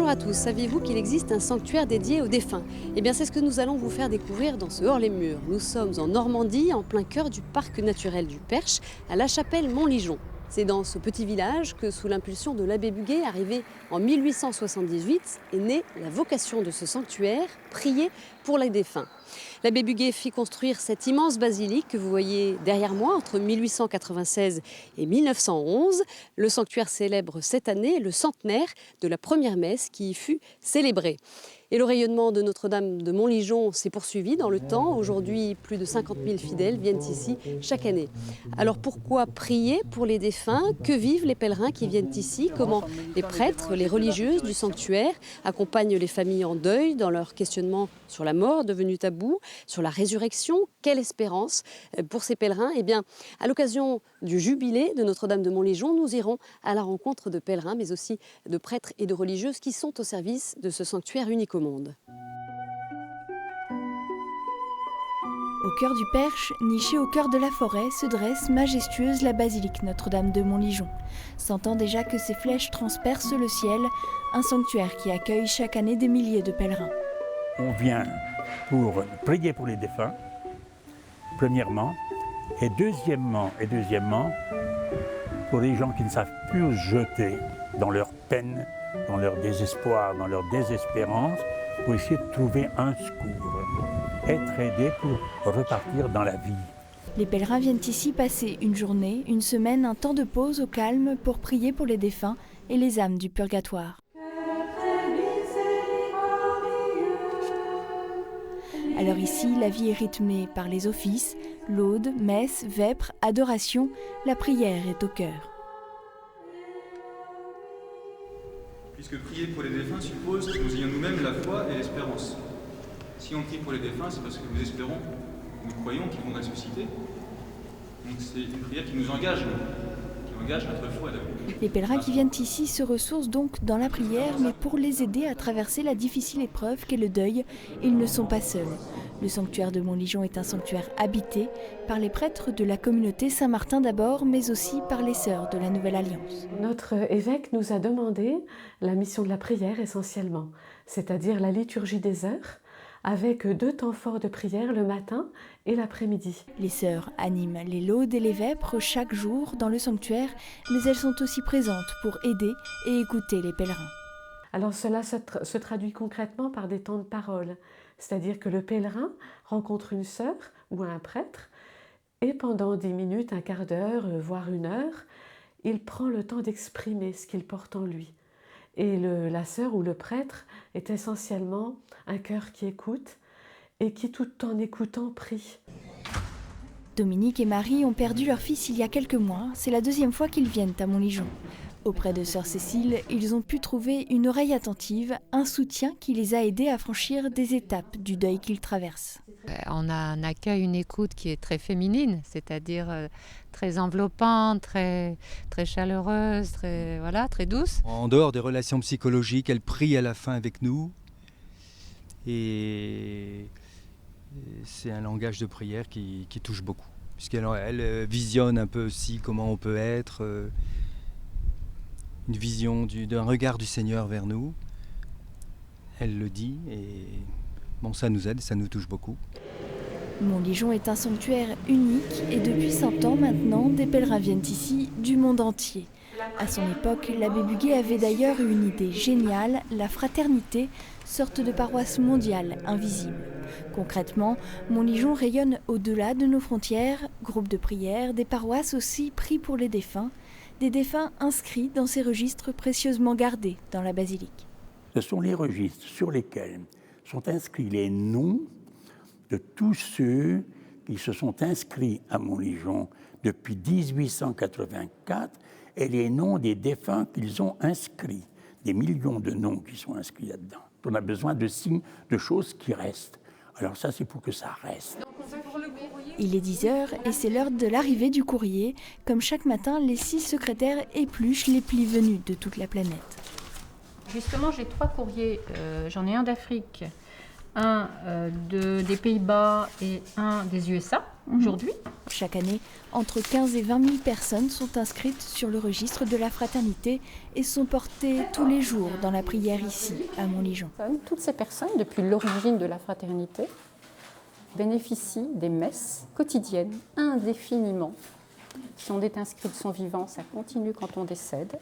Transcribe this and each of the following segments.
Bonjour à tous, saviez-vous qu'il existe un sanctuaire dédié aux défunts? Eh bien c'est ce que nous allons vous faire découvrir dans ce Hors-les-Murs. Nous sommes en Normandie, en plein cœur du parc naturel du Perche, à La Chapelle-Montligeon. C'est dans ce petit village que, sous l'impulsion de l'abbé Buguet, arrivé en 1878, est née la vocation de ce sanctuaire, prier pour les défunts. L'abbé Buguet fit construire cette immense basilique que vous voyez derrière moi entre 1896 et 1911. Le sanctuaire célèbre cette année le centenaire de la première messe qui y fut célébrée. Et le rayonnement de Notre-Dame de Montligeon s'est poursuivi dans le temps. Aujourd'hui, plus de 50 000 fidèles viennent ici chaque année. Alors pourquoi prier pour les défunts? Que vivent les pèlerins qui viennent ici? Comment les prêtres, les religieuses du sanctuaire accompagnent les familles en deuil dans leur questionnement sur la mort devenue tabou, sur la résurrection? Quelle espérance pour ces pèlerins? Eh bien, à l'occasion du jubilé de Notre-Dame de Montligeon, nous irons à la rencontre de pèlerins, mais aussi de prêtres et de religieuses qui sont au service de ce sanctuaire unique au monde. Au cœur du Perche, nichée au cœur de la forêt, se dresse majestueuse la basilique Notre-Dame de Montligeon. Sentant déjà que ses flèches transpercent le ciel, un sanctuaire qui accueille chaque année des milliers de pèlerins. On vient pour prier pour les défunts, premièrement, et deuxièmement, pour les gens qui ne savent plus où se jeter dans leur peine, dans leur désespoir, dans leur désespérance, pour essayer de trouver un secours, être aidés pour repartir dans la vie. Les pèlerins viennent ici passer une journée, une semaine, un temps de pause au calme pour prier pour les défunts et les âmes du purgatoire. Alors ici, la vie est rythmée par les offices, laudes, messes, vêpres, adoration, la prière est au cœur. Puisque prier pour les défunts suppose que nous ayons nous-mêmes la foi et l'espérance. Si on prie pour les défunts, c'est parce que nous espérons, nous croyons qu'ils vont ressusciter. Donc c'est une prière qui nous engage, qui engage notre foi d'abord. Les pèlerins qui viennent ici se ressourcent donc dans la prière, mais pour les aider à traverser la difficile épreuve qu'est le deuil, ils ne sont pas seuls. Le sanctuaire de Montligeon est un sanctuaire habité par les prêtres de la communauté Saint-Martin d'abord, mais aussi par les sœurs de la Nouvelle Alliance. Notre évêque nous a demandé la mission de la prière essentiellement, c'est-à-dire la liturgie des heures, avec 2 temps forts de prière le matin et l'après-midi. Les sœurs animent les laudes et les vêpres chaque jour dans le sanctuaire, mais elles sont aussi présentes pour aider et écouter les pèlerins. Alors cela se traduit concrètement par des temps de parole, c'est-à-dire que le pèlerin rencontre une sœur ou un prêtre et pendant 10 minutes, un quart d'heure, voire 1 heure, il prend le temps d'exprimer ce qu'il porte en lui. Et la sœur ou le prêtre est essentiellement un cœur qui écoute et qui, tout en écoutant, prie. Dominique et Marie ont perdu leur fils il y a quelques mois. C'est la 2e fois qu'ils viennent à Montligeon. Auprès de sœur Cécile, ils ont pu trouver une oreille attentive, un soutien qui les a aidés à franchir des étapes du deuil qu'ils traversent. On a un accueil, une écoute qui est très féminine, c'est-à-dire très enveloppante, très chaleureuse, très douce. En dehors des relations psychologiques, elle prie à la fin avec nous. Et c'est un langage de prière qui touche beaucoup. Puisqu'elle visionne un peu aussi comment on peut être, une vision d'un regard du Seigneur vers nous. Elle le dit et bon, ça nous aide, ça nous touche beaucoup. Montligeon est un sanctuaire unique et depuis 100 ans maintenant, des pèlerins viennent ici du monde entier. À son époque, l'abbé Buguet avait d'ailleurs eu une idée géniale, la fraternité, sorte de paroisse mondiale invisible. Concrètement, Montligeon rayonne au-delà de nos frontières, groupes de prière, des paroisses aussi prient pour les défunts, des défunts inscrits dans ces registres précieusement gardés dans la basilique. Ce sont les registres sur lesquels sont inscrits les noms de tous ceux qui se sont inscrits à Montligeon depuis 1884 et les noms des défunts qu'ils ont inscrits. Des millions de noms qui sont inscrits là-dedans. On a besoin de signes, de choses qui restent. Alors ça, c'est pour que ça reste. Il est 10h et c'est l'heure de l'arrivée du courrier. Comme chaque matin, les 6 secrétaires épluchent les plis venus de toute la planète. Justement, j'ai 3 courriers. J'en ai un d'Afrique, un des Pays-Bas et un des USA. aujourd'hui. Chaque année, entre 15 et 20 000 personnes sont inscrites sur le registre de la fraternité et sont portées tous les jours dans la prière ici, à Montligeon. Toutes ces personnes, depuis l'origine de la fraternité, bénéficient des messes quotidiennes indéfiniment. Si on est inscrit de son vivant, ça continue quand on décède.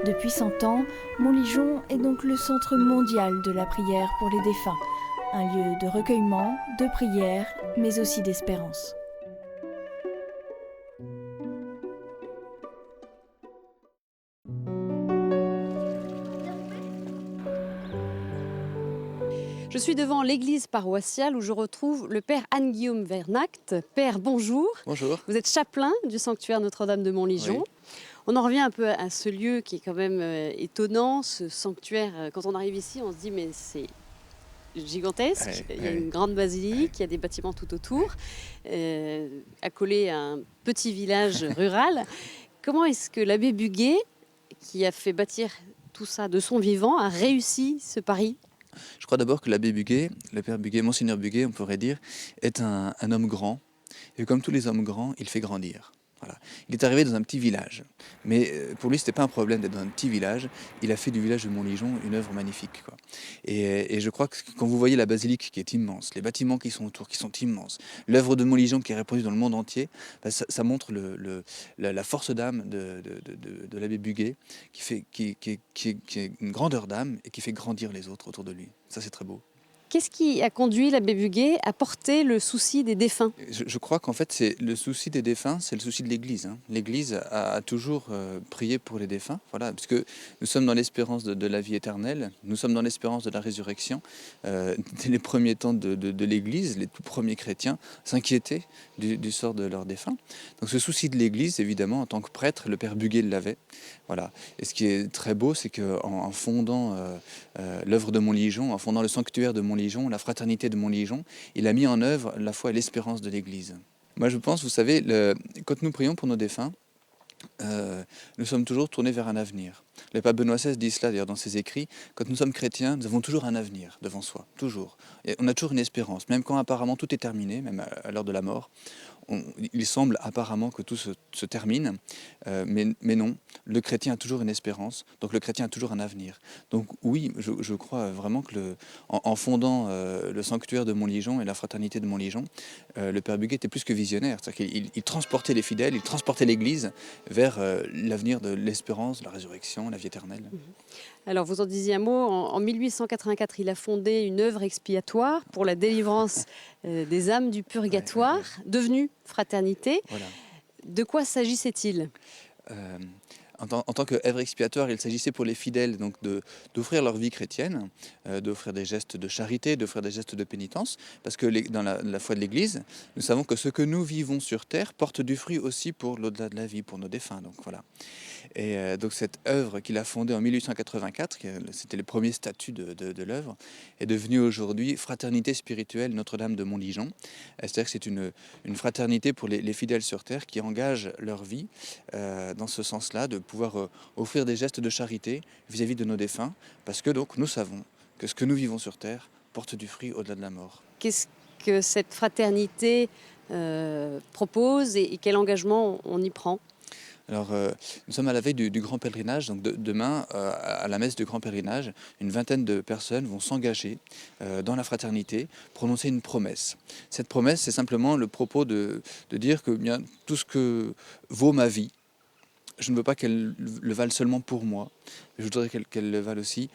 Depuis 100 ans, Montligeon est donc le centre mondial de la prière pour les défunts. Un lieu de recueillement, de prière, mais aussi d'espérance. Je suis devant l'église paroissiale où je retrouve le père Anne-Guillaume Vernact. Père, bonjour. Bonjour. Vous êtes chapelain du sanctuaire Notre-Dame de Montligeon. Oui. On en revient un peu à ce lieu qui est quand même étonnant, ce sanctuaire. Quand on arrive ici, on se dit mais c'est gigantesque. Ouais, il y a une grande basilique, il y a des bâtiments tout autour, accolés à un petit village rural. Comment est-ce que l'abbé Buguet, qui a fait bâtir tout ça de son vivant, a réussi ce pari ? Je crois d'abord que l'abbé Buguet, le père Buguet, Monseigneur Buguet, on pourrait dire, est un homme grand. Et comme tous les hommes grands, il fait grandir. Voilà. Il est arrivé dans un petit village. Mais pour lui, ce n'était pas un problème d'être dans un petit village. Il a fait du village de Montligeon une œuvre magnifique, quoi. Et je crois que quand vous voyez la basilique qui est immense, les bâtiments qui sont autour qui sont immenses, l'œuvre de Montligeon qui est répandue dans le monde entier, ben ça montre la force d'âme de l'abbé Buguet, qui est une grandeur d'âme et qui fait grandir les autres autour de lui. Ça, c'est très beau. Qu'est-ce qui a conduit l'abbé Buguet à porter le souci des défunts ? Je crois qu'en fait, c'est le souci des défunts, c'est le souci de l'Église. L'Église a toujours prié pour les défunts, voilà, parce que nous sommes dans l'espérance de la vie éternelle, nous sommes dans l'espérance de la résurrection. Dès les premiers temps de l'Église, les tout premiers chrétiens s'inquiétaient du sort de leurs défunts. Donc ce souci de l'Église, évidemment, en tant que prêtre, le père Buguet l'avait. Voilà. Et ce qui est très beau, c'est qu'en fondant l'œuvre de Montligeon, en fondant le sanctuaire de Montligeon, la fraternité de Montligeon, il a mis en œuvre la foi et l'espérance de l'Église. Moi je pense, vous savez, quand nous prions pour nos défunts, nous sommes toujours tournés vers un avenir. Le pape Benoît XVI dit cela d'ailleurs dans ses écrits, quand nous sommes chrétiens, nous avons toujours un avenir devant soi, toujours. Et on a toujours une espérance, même quand apparemment tout est terminé, même à l'heure de la mort. Il semble apparemment que tout se termine, mais non, le chrétien a toujours une espérance, donc le chrétien a toujours un avenir. Donc oui, je crois vraiment que en fondant le sanctuaire de Montligeon et la fraternité de Montligeon, le père Buguet était plus que visionnaire, c'est-à-dire qu'il transportait les fidèles, il transportait l'Église vers l'avenir de l'espérance, la résurrection, la vie éternelle. Alors, vous en disiez un mot, en 1884, il a fondé une œuvre expiatoire pour la délivrance des âmes du purgatoire, devenue fraternité. Voilà. De quoi s'agissait-il ? En tant qu'œuvre expiatoire, il s'agissait pour les fidèles donc d'offrir leur vie chrétienne, d'offrir des gestes de charité, d'offrir des gestes de pénitence, parce que dans la foi de l'Église, nous savons que ce que nous vivons sur terre porte du fruit aussi pour l'au-delà de la vie, pour nos défunts. Donc voilà. Et donc cette œuvre qu'il a fondée en 1884, c'était les premiers statuts de l'œuvre, est devenue aujourd'hui Fraternité spirituelle Notre-Dame de Montligeon. C'est-à-dire que c'est une fraternité pour les fidèles sur terre qui engagent leur vie dans ce sens-là, de pouvoir offrir des gestes de charité vis-à-vis de nos défunts, parce que donc nous savons que ce que nous vivons sur terre porte du fruit au-delà de la mort. Qu'est-ce que cette fraternité propose et quel engagement on y prend ? Alors, nous sommes à la veille du grand pèlerinage, donc demain, à la messe du grand pèlerinage, une vingtaine de personnes vont s'engager dans la fraternité, prononcer une promesse. Cette promesse, c'est simplement le propos de dire que bien, tout ce que vaut ma vie, je ne veux pas qu'elle le vale seulement pour moi, mais je voudrais qu'elle le vale aussi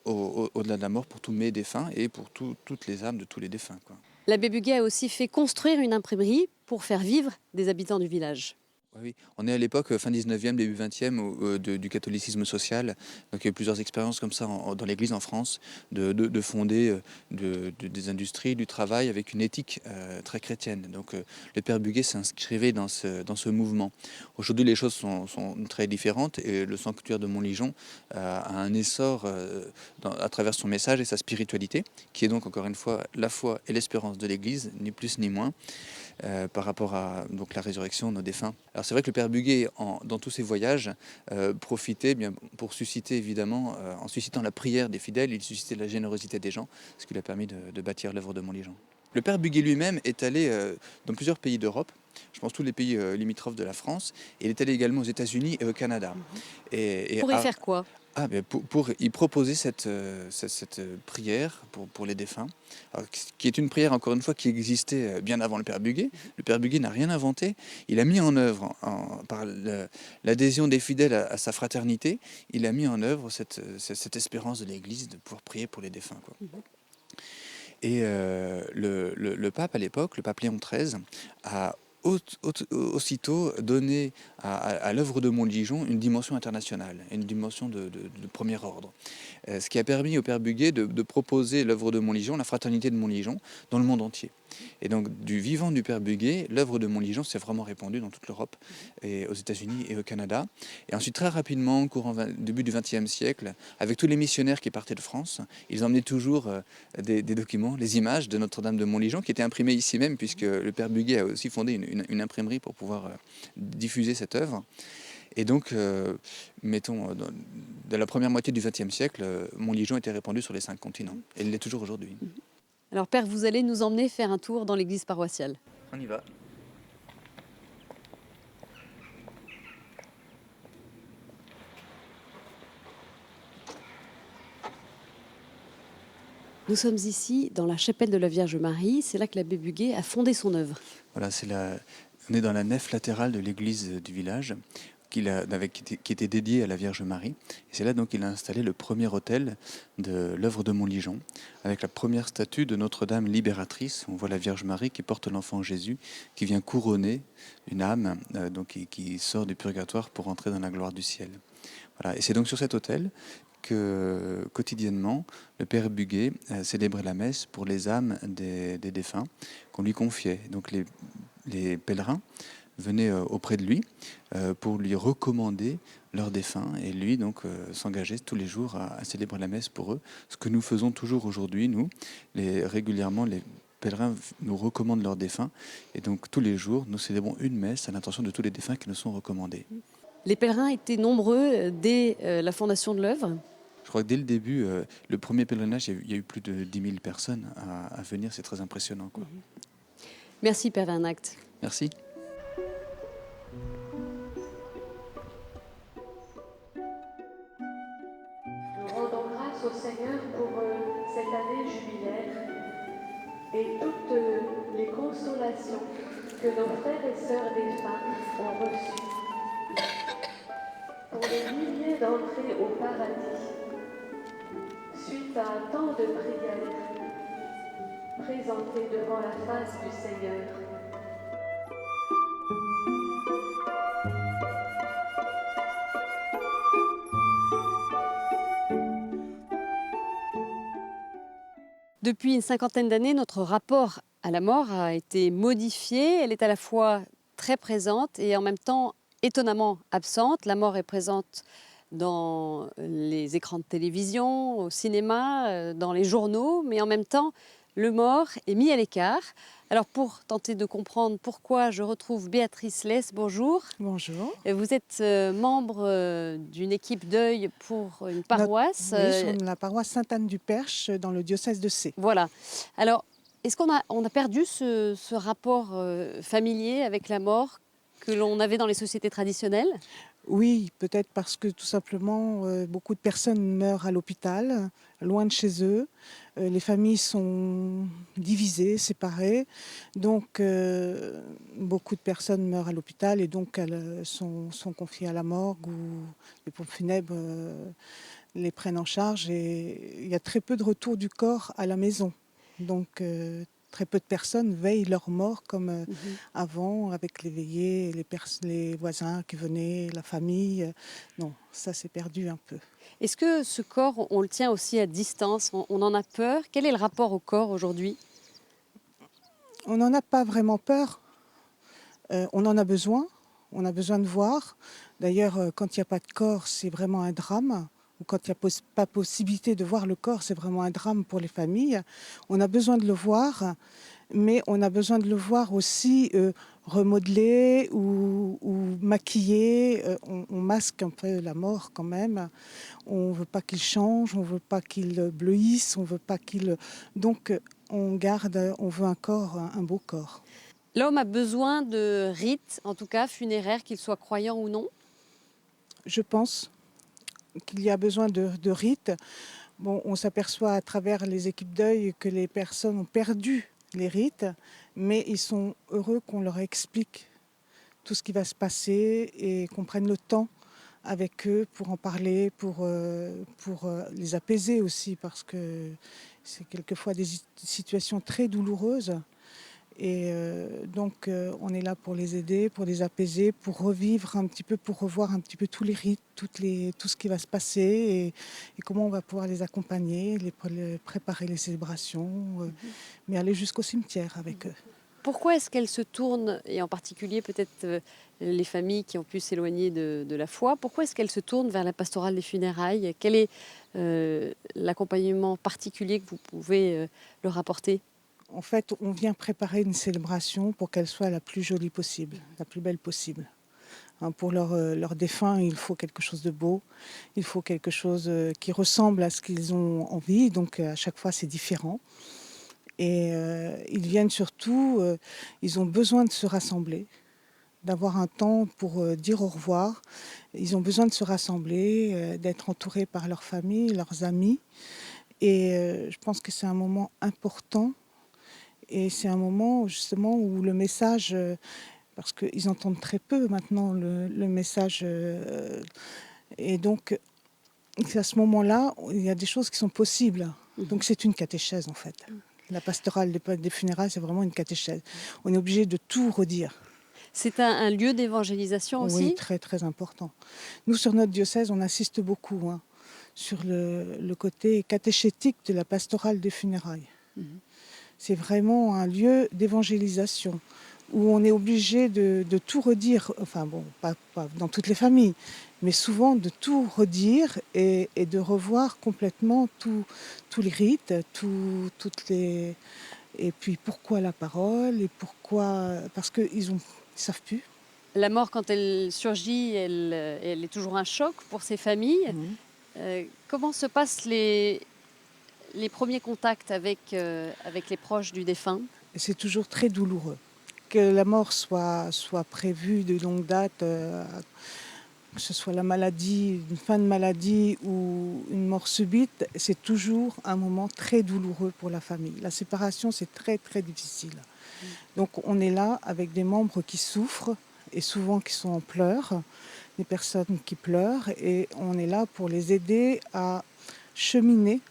au-delà de la mort pour tous mes défunts et pour toutes les âmes de tous les défunts, quoi. L'abbé Buguet a aussi fait construire une imprimerie pour faire vivre des habitants du village. Oui, on est à l'époque fin 19e, début 20e du catholicisme social. Donc il y a eu plusieurs expériences comme ça dans l'Église en France, de fonder des industries, du travail avec une éthique très chrétienne. Donc le père Buguet s'inscrivait dans ce mouvement. Aujourd'hui les choses sont très différentes et le sanctuaire de Montligeon a un essor à travers son message et sa spiritualité, qui est donc encore une fois la foi et l'espérance de l'Église, ni plus ni moins. Par rapport à donc, la résurrection de nos défunts. Alors Alors c'est vrai que le père Buguet, dans tous ses voyages, profitait bien pour susciter évidemment, en suscitant la prière des fidèles, il suscitait la générosité des gens, ce qui lui a permis de bâtir l'œuvre de Montligeon. Le père Buguet lui-même est allé dans plusieurs pays d'Europe, je pense tous les pays limitrophes de la France, et il est allé également aux États-Unis et au Canada. Pour y faire quoi? Pour y proposer cette prière pour les défunts, alors, qui est une prière, encore une fois, qui existait bien avant le père Buguet. Le père Buguet n'a rien inventé. Il a mis en œuvre, par l'adhésion des fidèles à sa fraternité, il a mis en œuvre cette espérance de l'Église de pouvoir prier pour les défunts, quoi. Et le pape à l'époque, le pape Léon XIII, a aussitôt donné à l'œuvre de Montligeon une dimension internationale, une dimension de premier ordre. Ce qui a permis au père Buguet de proposer l'œuvre de Montligeon, la fraternité de Montligeon, dans le monde entier. Et donc du vivant du père Buguet, l'œuvre de Montligeon s'est vraiment répandue dans toute l'Europe, et aux États-Unis et au Canada. Et ensuite, très rapidement, début du XXe siècle, avec tous les missionnaires qui partaient de France, ils emmenaient toujours des documents, les images de Notre-Dame de Montligeon, qui étaient imprimées ici même, puisque le père Buguet a aussi fondé une imprimerie pour pouvoir diffuser cette œuvre. Et donc, mettons, dans la première moitié du XXe siècle, Montligeon était répandu sur les 5 continents. Et il l'est toujours aujourd'hui. Alors père, vous allez nous emmener faire un tour dans l'église paroissiale. On y va. Nous sommes ici dans la chapelle de la Vierge Marie. C'est là que l'abbé Buguet a fondé son œuvre. Voilà, on est dans la nef latérale de l'église du village, qui était dédiée à la Vierge Marie. Et c'est là donc qu'il a installé le premier autel de l'œuvre de Montligeon, avec la première statue de Notre-Dame libératrice. On voit la Vierge Marie qui porte l'enfant Jésus, qui vient couronner une âme qui sort du purgatoire pour entrer dans la gloire du ciel. Voilà. Et c'est donc sur cet autel que quotidiennement, le père Buguet célébrait la messe pour les âmes des défunts qu'on lui confiait. Donc les pèlerins venaient auprès de lui pour lui recommander leurs défunts, et lui donc s'engageait tous les jours à célébrer la messe pour eux, ce que nous faisons toujours aujourd'hui, nous. Régulièrement, les pèlerins nous recommandent leurs défunts, et donc tous les jours, nous célébrons une messe à l'intention de tous les défunts qui nous sont recommandés. Les pèlerins étaient nombreux dès la fondation de l'œuvre. Je crois que dès le début, le premier pèlerinage, il y a eu plus de 10 000 personnes à venir, c'est très impressionnant, quoi. Merci Père Vernact. Merci. Nous rendons grâce au Seigneur pour cette année jubilaire et toutes les consolations que nos frères et sœurs défunts ont reçues. Pour les milliers d'entrées au paradis, suite à un temps de prière présenté devant la face du Seigneur. Depuis une cinquantaine d'années, notre rapport à la mort a été modifié. Elle est à la fois très présente et en même temps étonnamment absente. La mort est présente dans les écrans de télévision, au cinéma, dans les journaux, mais en même temps, le mort est mis à l'écart. Alors pour tenter de comprendre pourquoi, je retrouve Béatrice Lès. Bonjour. Bonjour. Vous êtes membre d'une équipe deuil pour une paroisse. Oui, sur la paroisse Sainte-Anne-du-Perche dans le diocèse de Sées. Voilà. Alors, est-ce qu'on a perdu ce rapport familier avec la mort que l'on avait dans les sociétés traditionnelles? Oui, peut-être parce que tout simplement, beaucoup de personnes meurent à l'hôpital, loin de chez eux. Les familles sont divisées, séparées. Donc, beaucoup de personnes meurent à l'hôpital et donc elles sont confiées à la morgue ou les pompes funèbres les prennent en charge. Et il y a très peu de retour du corps à la maison. Donc, très peu de personnes veillent leur mort comme avant, avec les veillées, les voisins qui venaient, la famille. Non, ça s'est perdu un peu. Est-ce que ce corps, on le tient aussi à distance? On en a peur? Quel est le rapport au corps aujourd'hui? On n'en a pas vraiment peur. On en a besoin. On a besoin de voir. D'ailleurs, quand il n'y a pas de corps, c'est vraiment un drame. Quand il n'y a pas possibilité de voir le corps, c'est vraiment un drame pour les familles. On a besoin de le voir, mais on a besoin de le voir aussi remodeler ou maquiller. On masque un peu la mort quand même. On ne veut pas qu'il change, on ne veut pas qu'il bleuisse, on veut pas qu'il... Donc on veut un corps, un beau corps. L'homme a besoin de rites, en tout cas funéraires, qu'il soit croyant ou non? Je pense qu'il y a besoin de rites. Bon, on s'aperçoit à travers les équipes deuil que les personnes ont perdu les rites, mais ils sont heureux qu'on leur explique tout ce qui va se passer et qu'on prenne le temps avec eux pour en parler, pour les apaiser aussi, parce que c'est quelquefois des situations très douloureuses. Et donc on est là pour les aider, pour les apaiser, pour revivre un petit peu, pour revoir un petit peu tous les rites, tout ce qui va se passer et comment on va pouvoir les accompagner, préparer les célébrations, mais aller jusqu'au cimetière avec eux. Pourquoi est-ce qu'elles se tournent, et en particulier peut-être les familles qui ont pu s'éloigner de la foi, pourquoi est-ce qu'elles se tournent vers la pastorale des funérailles? Quel est l'accompagnement particulier que vous pouvez leur apporter? En fait, on vient préparer une célébration pour qu'elle soit la plus jolie possible, la plus belle possible. Pour leurs défunts, il faut quelque chose de beau, il faut quelque chose qui ressemble à ce qu'ils ont envie, donc à chaque fois c'est différent. Et ils viennent surtout, ils ont besoin de se rassembler, d'avoir un temps pour dire au revoir. Ils ont besoin de se rassembler, d'être entourés par leur famille, leurs amis. Et je pense que c'est un moment important. Et c'est un moment justement où le message, parce qu'ils entendent très peu maintenant le message, et donc c'est à ce moment-là, il y a des choses qui sont possibles. Donc c'est une catéchèse en fait. La pastorale des funérailles, c'est vraiment une catéchèse. On est obligé de tout redire. C'est un lieu d'évangélisation aussi? Oui, très très important. Nous, sur notre diocèse, on insiste beaucoup sur le côté catéchétique de la pastorale des funérailles. C'est vraiment un lieu d'évangélisation où on est obligé de tout redire, enfin bon, pas dans toutes les familles, mais souvent de tout redire et de revoir complètement tous les rites, toutes les... Et puis pourquoi la parole et pourquoi... Parce qu'ils ne savent plus. La mort, quand elle surgit, elle est toujours un choc pour ces familles. Comment se passent les premiers contacts avec les proches du défunt? C'est toujours très douloureux. Que la mort soit prévue de longue date, que ce soit la maladie, une fin de maladie ou une mort subite, c'est toujours un moment très douloureux pour la famille. La séparation, c'est très très difficile. Donc on est là avec des membres qui souffrent et souvent qui sont en pleurs, des personnes qui pleurent, et on est là pour les aider à cheminer.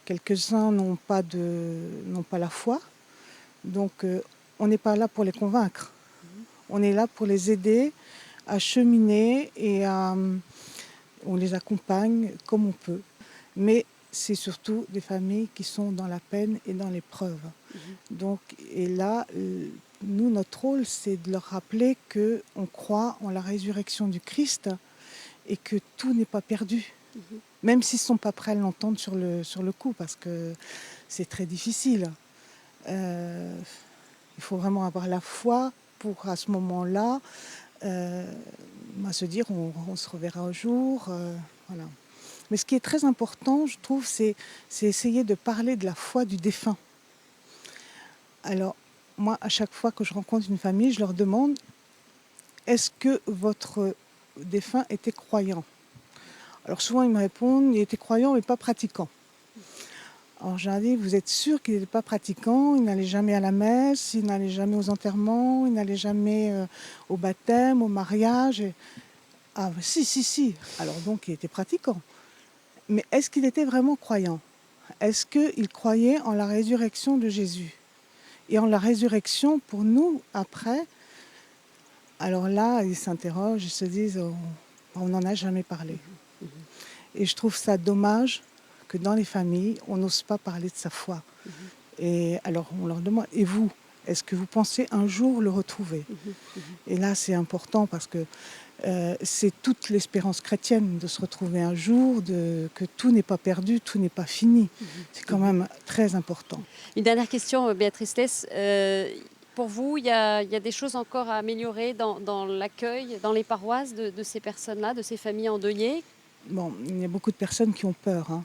Quelques-uns n'ont pas la foi, donc on n'est pas là pour les convaincre. On est là pour les aider à cheminer et on les accompagne comme on peut. Mais c'est surtout des familles qui sont dans la peine et dans l'épreuve. Donc, et là, nous, notre rôle, c'est de leur rappeler qu'on croit en la résurrection du Christ et que tout n'est pas perdu. Même s'ils ne sont pas prêts à l'entendre sur le coup, parce que c'est très difficile. Il faut vraiment avoir la foi pour, à ce moment-là, se dire on se reverra un jour. Voilà. Mais ce qui est très important, je trouve, c'est essayer de parler de la foi du défunt. Alors, moi, à chaque fois que je rencontre une famille, je leur demande « Est-ce que votre défunt était croyant ?» Alors souvent, ils me répondent « Il était croyant, mais pas pratiquant. » Alors je leur dis « Vous êtes sûr qu'il n'était pas pratiquant? Il n'allait jamais à la messe, il n'allait jamais aux enterrements, il n'allait jamais au baptême, au mariage. » Ah, si. Alors donc, il était pratiquant. Mais est-ce qu'il était vraiment croyant? Est-ce qu'il croyait en la résurrection de Jésus? Et en la résurrection, pour nous, après, alors là, ils s'interrogent, ils se disent on n'en a jamais parlé. Et je trouve ça dommage que dans les familles, on n'ose pas parler de sa foi. Et alors, on leur demande, et vous, est-ce que vous pensez un jour le retrouver? Et là, c'est important parce que c'est toute l'espérance chrétienne de se retrouver un jour, que tout n'est pas perdu, tout n'est pas fini. C'est quand même très important. Une dernière question, Béatrice Less. pour vous, il y a des choses encore à améliorer dans l'accueil, dans les paroisses de ces personnes-là, de ces familles endeuillées? Bon, il y a beaucoup de personnes qui ont peur, hein.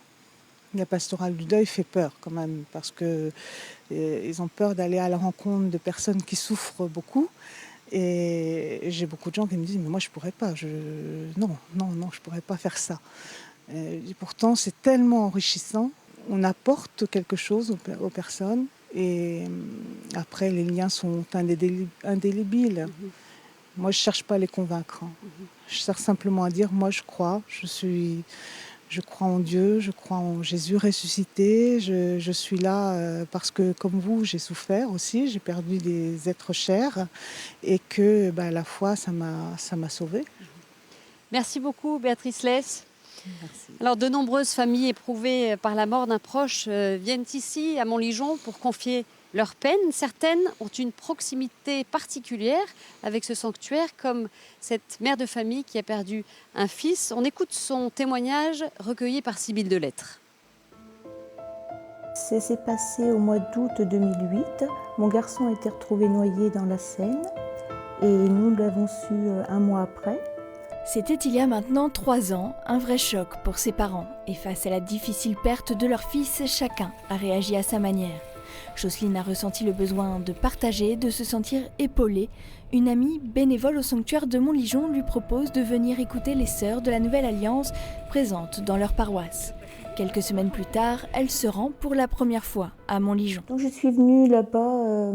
La pastorale du deuil fait peur quand même, parce qu'ils ont peur d'aller à la rencontre de personnes qui souffrent beaucoup. Et j'ai beaucoup de gens qui me disent « mais moi je ne pourrais pas, non, je ne pourrais pas faire ça ». Et pourtant c'est tellement enrichissant, on apporte quelque chose aux personnes et après les liens sont indélébiles. Moi je ne cherche pas à les convaincre, je cherche simplement à dire moi je crois, je crois en Dieu, je crois en Jésus ressuscité, je suis là parce que comme vous, j'ai souffert aussi, j'ai perdu des êtres chers et que la foi, ça m'a sauvée. Merci beaucoup Béatrice Lès. Merci. Alors de nombreuses familles éprouvées par la mort d'un proche viennent ici à Montligeon pour confier leur peine. Certaines ont une proximité particulière avec ce sanctuaire, comme cette mère de famille qui a perdu un fils. On écoute son témoignage recueilli par Sibylle Delettre. Ça s'est passé au mois d'août 2008. Mon garçon a été retrouvé noyé dans la Seine et nous l'avons su un mois après. C'était il y a maintenant 3 ans, un vrai choc pour ses parents. Et face à la difficile perte de leur fils, chacun a réagi à sa manière. Jocelyne a ressenti le besoin de partager, de se sentir épaulée. Une amie bénévole au sanctuaire de Montligeon lui propose de venir écouter les sœurs de la Nouvelle Alliance présentes dans leur paroisse. Quelques semaines plus tard, elle se rend pour la première fois à Montligeon. Donc je suis venue là-bas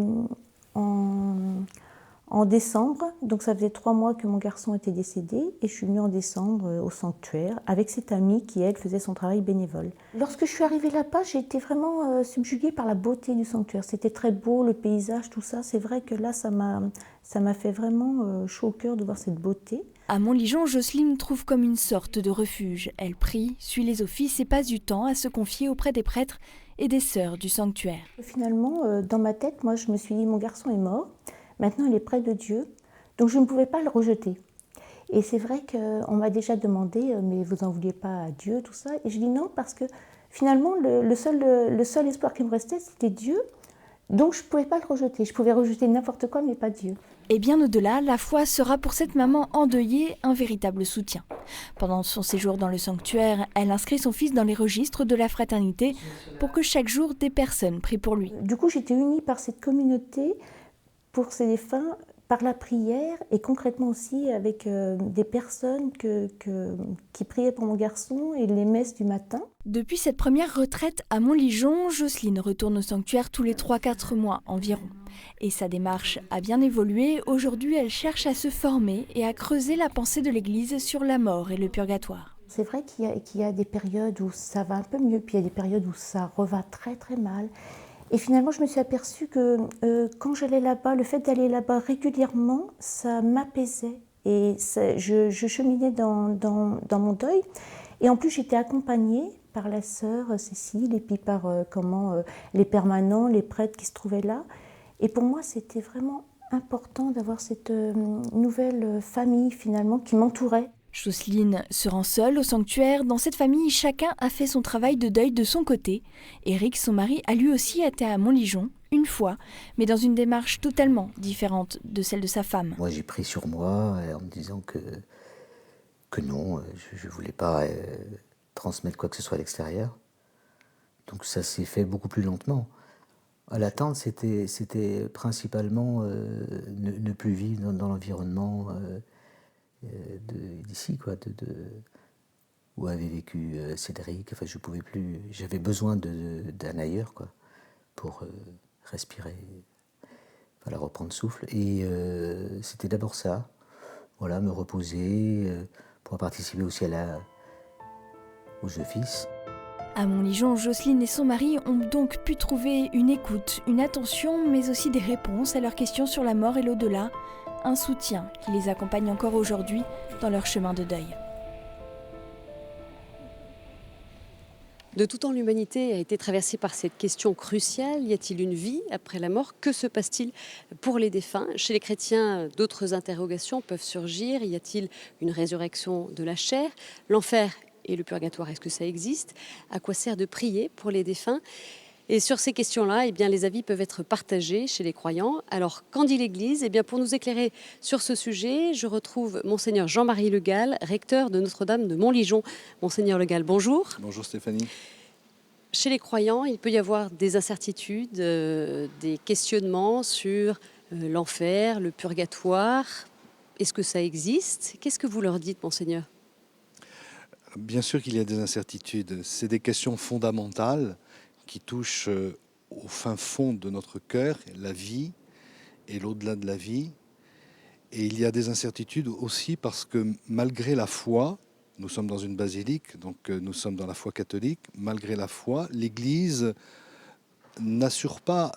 en décembre, donc ça faisait 3 mois que mon garçon était décédé et je suis venue en décembre au sanctuaire avec cette amie qui, elle, faisait son travail bénévole. Lorsque je suis arrivée là-bas, j'ai été vraiment subjuguée par la beauté du sanctuaire. C'était très beau, le paysage, tout ça. C'est vrai que là, ça m'a fait vraiment chaud au cœur de voir cette beauté. À Montligeon, Jocelyne trouve comme une sorte de refuge. Elle prie, suit les offices et passe du temps à se confier auprès des prêtres et des sœurs du sanctuaire. Finalement, dans ma tête, moi, je me suis dit, mon garçon est mort. Maintenant, il est près de Dieu, donc je ne pouvais pas le rejeter. Et c'est vrai qu'on m'a déjà demandé, mais vous n'en vouliez pas à Dieu, tout ça. Et je dis non, parce que finalement, le seul espoir qui me restait, c'était Dieu. Donc je ne pouvais pas le rejeter. Je pouvais rejeter n'importe quoi, mais pas Dieu. Et bien au-delà, la foi sera pour cette maman endeuillée un véritable soutien. Pendant son séjour dans le sanctuaire, elle inscrit son fils dans les registres de la fraternité pour que chaque jour des personnes prient pour lui. Du coup, j'étais unie par cette communauté pour ces défunts, par la prière et concrètement aussi avec des personnes qui priaient pour mon garçon et les messes du matin. Depuis cette première retraite à Montligeon, Jocelyne retourne au sanctuaire tous les 3-4 mois environ. Et sa démarche a bien évolué. Aujourd'hui, elle cherche à se former et à creuser la pensée de l'Église sur la mort et le purgatoire. C'est vrai qu'il y a des périodes où ça va un peu mieux, puis il y a des périodes où ça reva très très mal. Et finalement, je me suis aperçue que quand j'allais là-bas, le fait d'aller là-bas régulièrement, ça m'apaisait. Et je cheminais dans mon deuil. Et en plus, j'étais accompagnée par la sœur Cécile et puis par les permanents, les prêtres qui se trouvaient là. Et pour moi, c'était vraiment important d'avoir cette nouvelle famille finalement qui m'entourait. Jocelyne se rend seule au sanctuaire. Dans cette famille, chacun a fait son travail de deuil de son côté. Éric, son mari, a lui aussi été à Montligeon, une fois, mais dans une démarche totalement différente de celle de sa femme. Moi, j'ai pris sur moi en me disant que non, je ne voulais pas transmettre quoi que ce soit à l'extérieur. Donc ça s'est fait beaucoup plus lentement. L'attente, c'était principalement ne plus vivre dans l'environnement d'ici, quoi, où avait vécu Cédric. Enfin, je pouvais plus. J'avais besoin d'un ailleurs, quoi, pour respirer, voilà, reprendre souffle. Et c'était d'abord ça, voilà, me reposer, pour participer aussi aux offices. À Montligeon, Jocelyne et son mari ont donc pu trouver une écoute, une attention, mais aussi des réponses à leurs questions sur la mort et l'au-delà, un soutien qui les accompagne encore aujourd'hui dans leur chemin de deuil. De tout temps, l'humanité a été traversée par cette question cruciale. Y a-t-il une vie après la mort? Que se passe-t-il pour les défunts? Chez les chrétiens, d'autres interrogations peuvent surgir. Y a-t-il une résurrection de la chair? L'enfer et le purgatoire, est-ce que ça existe? À quoi sert de prier pour les défunts? Et sur ces questions-là, eh bien, les avis peuvent être partagés chez les croyants. Alors, qu'en dit l'Église? Eh bien, pour nous éclairer sur ce sujet, je retrouve Monseigneur Jean-Marie Le Gall, recteur de Notre-Dame de Montligeon. Monseigneur Le Gall, bonjour. Bonjour Stéphanie. Chez les croyants, il peut y avoir des incertitudes, des questionnements sur l'enfer, le purgatoire. Est-ce que ça existe? Qu'est-ce que vous leur dites, Monseigneur? Bien sûr qu'il y a des incertitudes. C'est des questions fondamentales qui touchent au fin fond de notre cœur, la vie et l'au-delà de la vie. Et il y a des incertitudes aussi parce que malgré la foi, nous sommes dans une basilique, donc nous sommes dans la foi catholique, malgré la foi, l'Église n'assure pas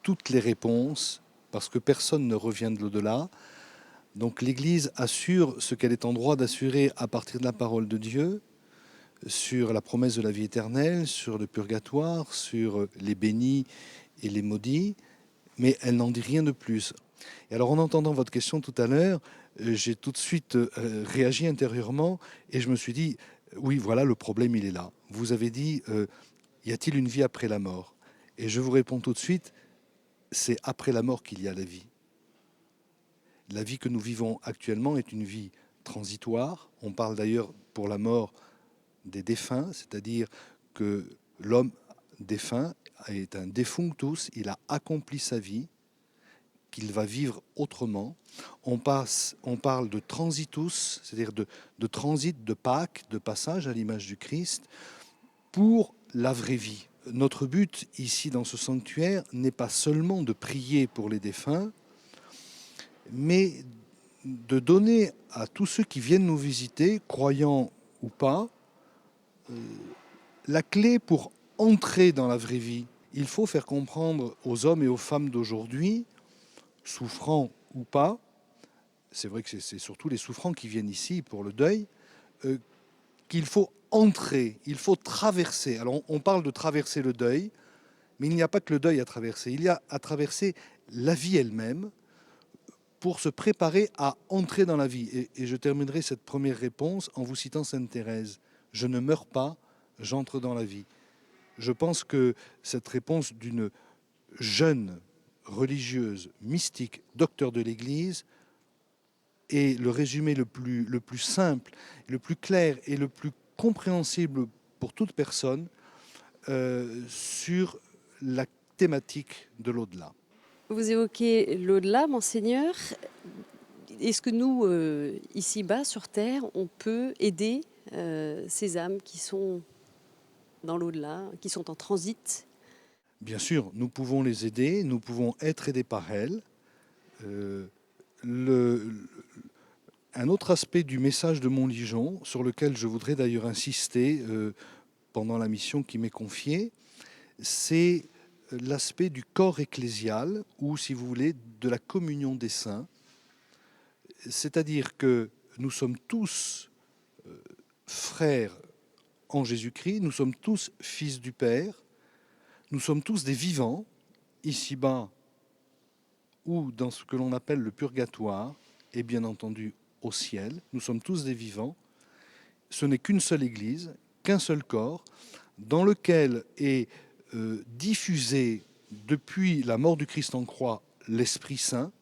toutes les réponses parce que personne ne revient de l'au-delà. Donc l'Église assure ce qu'elle est en droit d'assurer à partir de la parole de Dieu, sur la promesse de la vie éternelle, sur le purgatoire, sur les bénis et les maudits, mais elle n'en dit rien de plus. Et alors en entendant votre question tout à l'heure, j'ai tout de suite réagi intérieurement et je me suis dit, oui voilà, le problème il est là. Vous avez dit, y a-t-il une vie après la mort? Et je vous réponds tout de suite, c'est après la mort qu'il y a la vie. La vie que nous vivons actuellement est une vie transitoire. On parle d'ailleurs pour la mort des défunts, c'est-à-dire que l'homme défunt est un defunctus, il a accompli sa vie, qu'il va vivre autrement. On parle de transitus, c'est-à-dire de transit, de Pâques, de passage à l'image du Christ, pour la vraie vie. Notre but ici dans ce sanctuaire n'est pas seulement de prier pour les défunts, mais de donner à tous ceux qui viennent nous visiter, croyants ou pas, la clé pour entrer dans la vraie vie. Il faut faire comprendre aux hommes et aux femmes d'aujourd'hui, souffrants ou pas, c'est vrai que c'est surtout les souffrants qui viennent ici pour le deuil, qu'il faut entrer, il faut traverser. Alors on parle de traverser le deuil, mais il n'y a pas que le deuil à traverser, il y a à traverser la vie elle-même, pour se préparer à entrer dans la vie. Et je terminerai cette première réponse en vous citant Sainte Thérèse. Je ne meurs pas, j'entre dans la vie. Je pense que cette réponse d'une jeune religieuse, mystique, docteur de l'Église, est le résumé le plus simple, le plus clair et le plus compréhensible pour toute personne sur la thématique de l'au-delà. Vous évoquez l'au-delà, Monseigneur. Est-ce que nous, ici-bas, sur Terre, on peut aider ces âmes qui sont dans l'au-delà, qui sont en transit? Bien sûr, nous pouvons les aider, nous pouvons être aidés par elles. Un autre aspect du message de Montligeon, sur lequel je voudrais d'ailleurs insister pendant la mission qui m'est confiée, c'est l'aspect du corps ecclésial, ou si vous voulez, de la communion des saints. C'est-à-dire que nous sommes tous frères en Jésus-Christ, nous sommes tous fils du Père, nous sommes tous des vivants, ici-bas, ou dans ce que l'on appelle le purgatoire, et bien entendu au ciel, nous sommes tous des vivants. Ce n'est qu'une seule Église, qu'un seul corps, dans lequel est diffusé depuis la mort du Christ en croix l'Esprit Saint.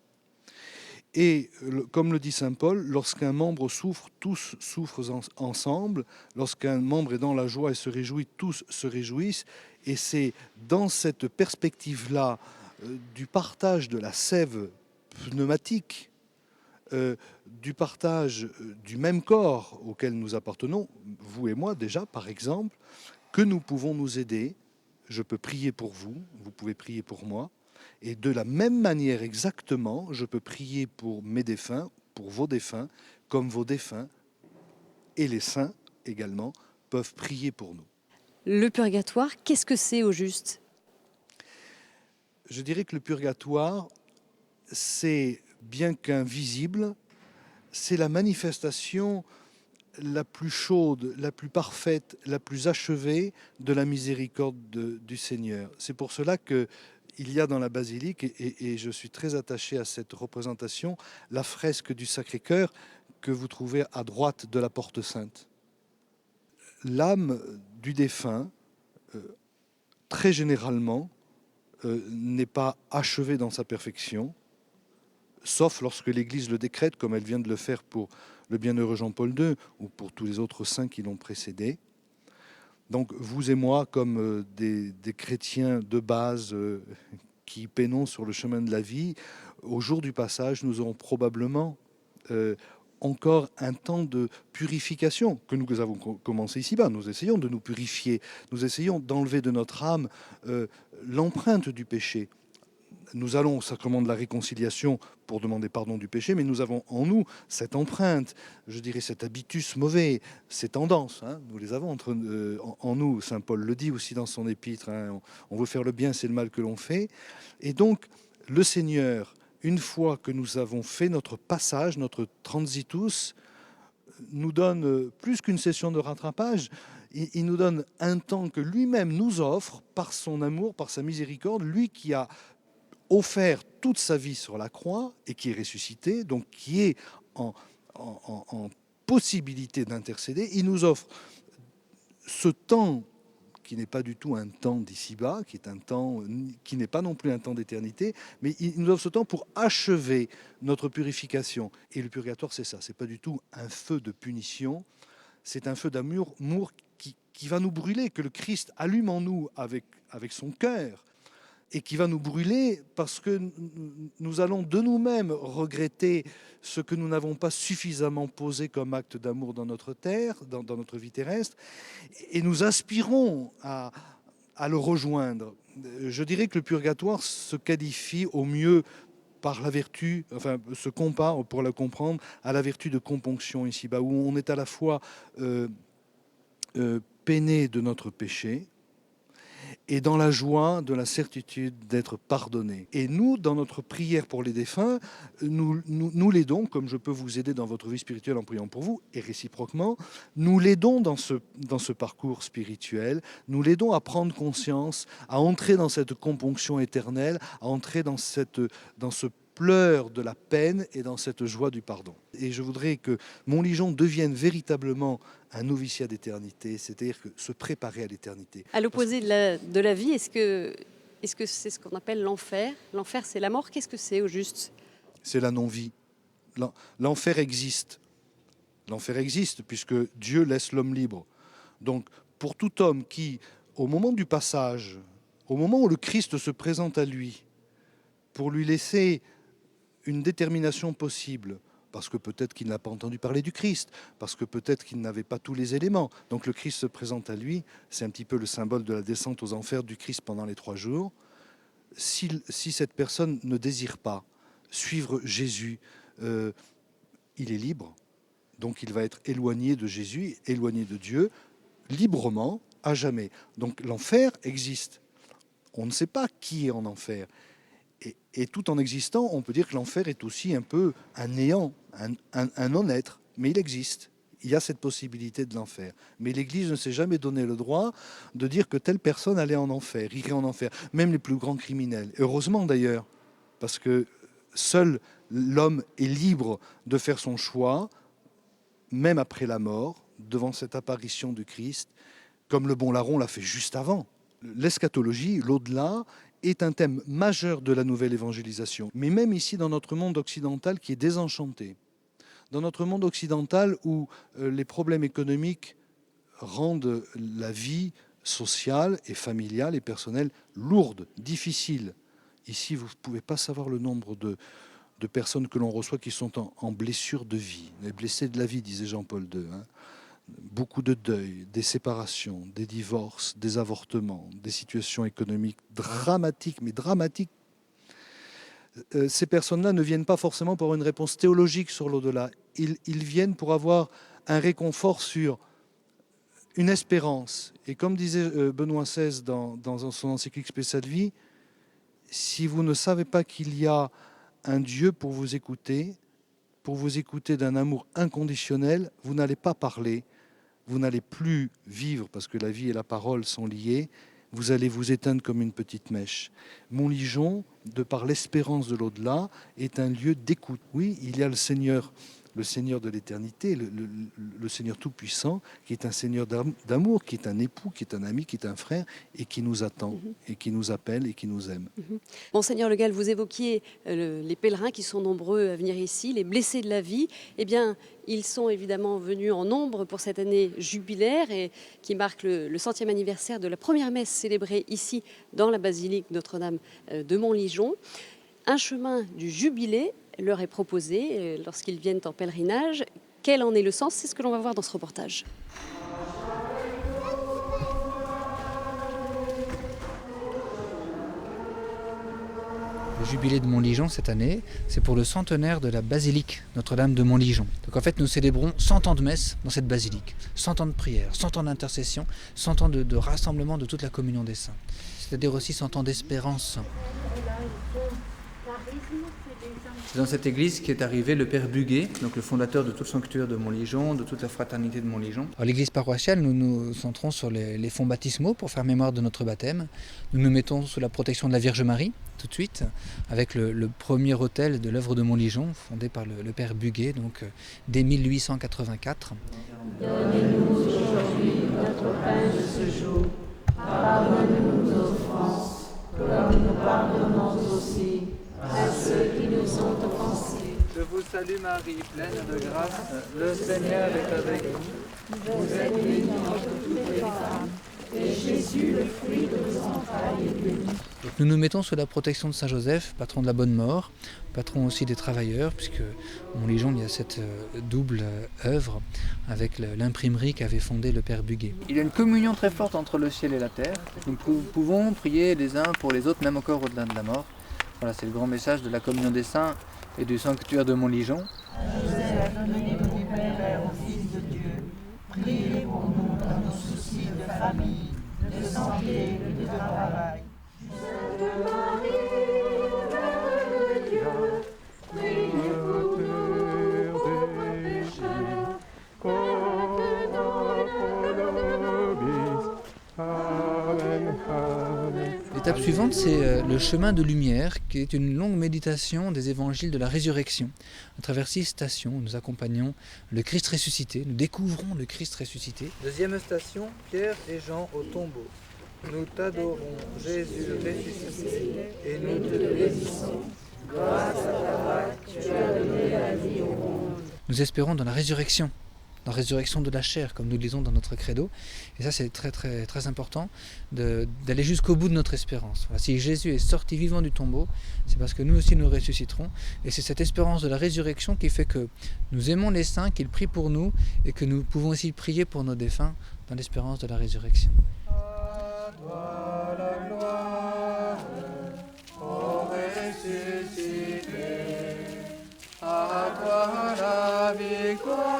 Et comme le dit saint Paul, lorsqu'un membre souffre, tous souffrent ensemble. Lorsqu'un membre est dans la joie et se réjouit, tous se réjouissent. Et c'est dans cette perspective-là du partage de la sève pneumatique, du partage du même corps auquel nous appartenons, vous et moi déjà par exemple, que nous pouvons nous aider. Je peux prier pour vous, vous pouvez prier pour moi. Et de la même manière exactement, je peux prier pour mes défunts, pour vos défunts, comme vos défunts et les saints également peuvent prier pour nous. Le purgatoire, qu'est-ce que c'est au juste? Je dirais que le purgatoire, c'est bien qu'invisible, c'est la manifestation la plus chaude, la plus parfaite, la plus achevée de la miséricorde du Seigneur. C'est pour cela qu'il y a dans la basilique, et je suis très attaché à cette représentation, la fresque du Sacré-Cœur que vous trouvez à droite de la porte sainte. L'âme du défunt très généralement, n'est pas achevé dans sa perfection, sauf lorsque l'Église le décrète, comme elle vient de le faire pour le bienheureux Jean-Paul II ou pour tous les autres saints qui l'ont précédé. Donc vous et moi, comme des chrétiens de base qui peinons sur le chemin de la vie, au jour du passage, nous aurons probablement encore un temps de purification que nous avons commencé ici-bas. Nous essayons de nous purifier, nous essayons d'enlever de notre âme l'empreinte du péché. Nous allons au sacrement de la réconciliation pour demander pardon du péché, mais nous avons en nous cette empreinte, je dirais cet habitus mauvais, ces tendances, hein, nous les avons en nous. Saint Paul le dit aussi dans son épître, hein, on veut faire le bien, c'est le mal que l'on fait. Et donc, le Seigneur, une fois que nous avons fait notre passage, notre transitus, nous donne plus qu'une session de rattrapage, il nous donne un temps que lui-même nous offre par son amour, par sa miséricorde, lui qui a offert toute sa vie sur la croix et qui est ressuscité, donc qui est en possibilité d'intercéder. Il nous offre ce temps qui n'est pas du tout un temps d'ici-bas, qui est un temps qui n'est pas non plus un temps d'éternité, mais il nous offre ce temps pour achever notre purification. Et le purgatoire, c'est ça, c'est pas du tout un feu de punition, c'est un feu d'amour qui va nous brûler, que le Christ allume en nous avec son cœur, et qui va nous brûler parce que nous allons de nous-mêmes regretter ce que nous n'avons pas suffisamment posé comme acte d'amour dans notre terre, dans notre vie terrestre, et nous aspirons à le rejoindre. Je dirais que le purgatoire se qualifie au mieux par la vertu, enfin se compare, pour la comprendre, à la vertu de componction ici-bas, où on est à la fois peiné de notre péché, et dans la joie de la certitude d'être pardonné. Et nous, dans notre prière pour les défunts, nous l'aidons, comme je peux vous aider dans votre vie spirituelle en priant pour vous, et réciproquement, nous l'aidons dans ce parcours spirituel, nous l'aidons à prendre conscience, à entrer dans cette componction éternelle, à entrer dans ce pleur de la peine et dans cette joie du pardon. Et je voudrais que Montligeon devienne véritablement un noviciat d'éternité, c'est-à-dire que se préparer à l'éternité. À l'opposé de la vie, est-ce que c'est ce qu'on appelle l'enfer? L'enfer, c'est la mort. Qu'est-ce que c'est au juste? C'est la non-vie. L'enfer existe. L'enfer existe puisque Dieu laisse l'homme libre. Donc, pour tout homme qui, au moment du passage, au moment où le Christ se présente à lui, pour lui laisser une détermination possible, parce que peut-être qu'il n'a pas entendu parler du Christ, parce que peut-être qu'il n'avait pas tous les éléments. Donc le Christ se présente à lui, c'est un petit peu le symbole de la descente aux enfers du Christ pendant les 3 jours. Si cette personne ne désire pas suivre Jésus, il est libre, donc il va être éloigné de Jésus, éloigné de Dieu, librement, à jamais. Donc l'enfer existe. On ne sait pas qui est en enfer. Et tout en existant, on peut dire que l'enfer est aussi un peu un néant, un non-être, mais il existe. Il y a cette possibilité de l'enfer. Mais l'Église ne s'est jamais donné le droit de dire que telle personne allait en enfer, irait en enfer, même les plus grands criminels. Heureusement d'ailleurs, parce que seul l'homme est libre de faire son choix, même après la mort, devant cette apparition du Christ, comme le bon larron l'a fait juste avant. L'eschatologie, l'au-delà, est un thème majeur de la nouvelle évangélisation. Mais même ici, dans notre monde occidental qui est désenchanté, dans notre monde occidental où les problèmes économiques rendent la vie sociale et familiale et personnelle lourde, difficile. Ici, vous ne pouvez pas savoir le nombre de personnes que l'on reçoit qui sont en blessure de vie. Les blessés de la vie, disait Jean-Paul II. Beaucoup de deuil, des séparations, des divorces, des avortements, des situations économiques dramatiques, mais dramatiques. Ces personnes-là ne viennent pas forcément pour une réponse théologique sur l'au-delà. Ils viennent pour avoir un réconfort sur une espérance. Et comme disait Benoît XVI dans son encyclique Spe Salvi, si vous ne savez pas qu'il y a un Dieu pour vous écouter d'un amour inconditionnel, vous n'allez pas parler. Vous n'allez plus vivre parce que la vie et la parole sont liées. Vous allez vous éteindre comme une petite mèche. Montligeon, de par l'espérance de l'au-delà, est un lieu d'écoute. Oui, il y a le Seigneur le Seigneur de l'éternité, le Seigneur tout-puissant, qui est un Seigneur d'amour, qui est un époux, qui est un ami, qui est un frère, et qui nous attend, et qui nous appelle, et qui nous aime. Monseigneur Le Gall, vous évoquiez les pèlerins qui sont nombreux à venir ici, les blessés de la vie. Eh bien, ils sont évidemment venus en nombre pour cette année jubilaire et qui marque le 100e anniversaire de la première messe célébrée ici dans la basilique Notre-Dame de Montligeon. Un chemin du jubilé leur est proposé lorsqu'ils viennent en pèlerinage. Quel en est le sens? C'est ce que l'on va voir dans ce reportage. Le jubilé de Montligeon cette année, c'est pour le centenaire de la basilique Notre-Dame de Montligeon. Donc en fait, nous célébrons 100 ans de messe dans cette basilique, 100 ans de prière, 100 ans d'intercession, 100 ans de rassemblement de toute la communion des saints. C'est-à-dire aussi 100 ans d'espérance. C'est dans cette église qu'est arrivé le père Buguet, donc le fondateur de tout le sanctuaire de Montligeon, de toute la fraternité de Montligeon. Alors l'église paroissiale, nous nous centrons sur les fonds baptismaux pour faire mémoire de notre baptême. Nous nous mettons sous la protection de la Vierge Marie, tout de suite, avec le premier autel de l'œuvre de Montligeon, fondé par le père Buguet, donc dès 1884. Donnez-nous aujourd'hui notre pain de ce jour. Pardonne-nous nos offenses, comme nous pardonnons aussi à ceux qui nous ont offensés. Je vous salue Marie, pleine de grâce, le Seigneur est avec vous. Vous êtes bénie entre toutes les femmes, et Jésus, le fruit de vos entrailles, est béni. Donc nous nous mettons sous la protection de Saint Joseph, patron de la bonne mort, patron aussi des travailleurs, puisque à Montligeon, il y a cette double œuvre avec l'imprimerie qu'avait fondée le père Buguet. Il y a une communion très forte entre le ciel et la terre. Nous pouvons prier les uns pour les autres, même encore au-delà de la mort. Voilà, c'est le grand message de la communion des saints et du sanctuaire de Montligeon. Joseph, donnez vos pères au Fils de Dieu. Priez pour nous dans nos soucis de famille, de santé et de travail. Sainte Marie, Mère de Dieu, priez pour nous pauvres pécheurs, maintenant et à l'heure de notre mort. Amen. L'étape suivante, c'est le chemin de lumière, qui est une longue méditation des évangiles de la résurrection. À travers 6 stations, nous accompagnons le Christ ressuscité, nous découvrons le Christ ressuscité. Deuxième station, Pierre et Jean au tombeau. Nous t'adorons, Jésus ressuscité, et nous te bénissons. Grâce à ta voix, tu as donné la vie au monde. Nous espérons dans la résurrection de la chair, comme nous le lisons dans notre credo. Et ça, c'est très, très, très important d'aller jusqu'au bout de notre espérance. Voilà, si Jésus est sorti vivant du tombeau, c'est parce que nous aussi nous ressusciterons. Et c'est cette espérance de la résurrection qui fait que nous aimons les saints, qu'ils prient pour nous, et que nous pouvons aussi prier pour nos défunts dans l'espérance de la résurrection. À toi la gloire, ô ressuscité, à toi la victoire.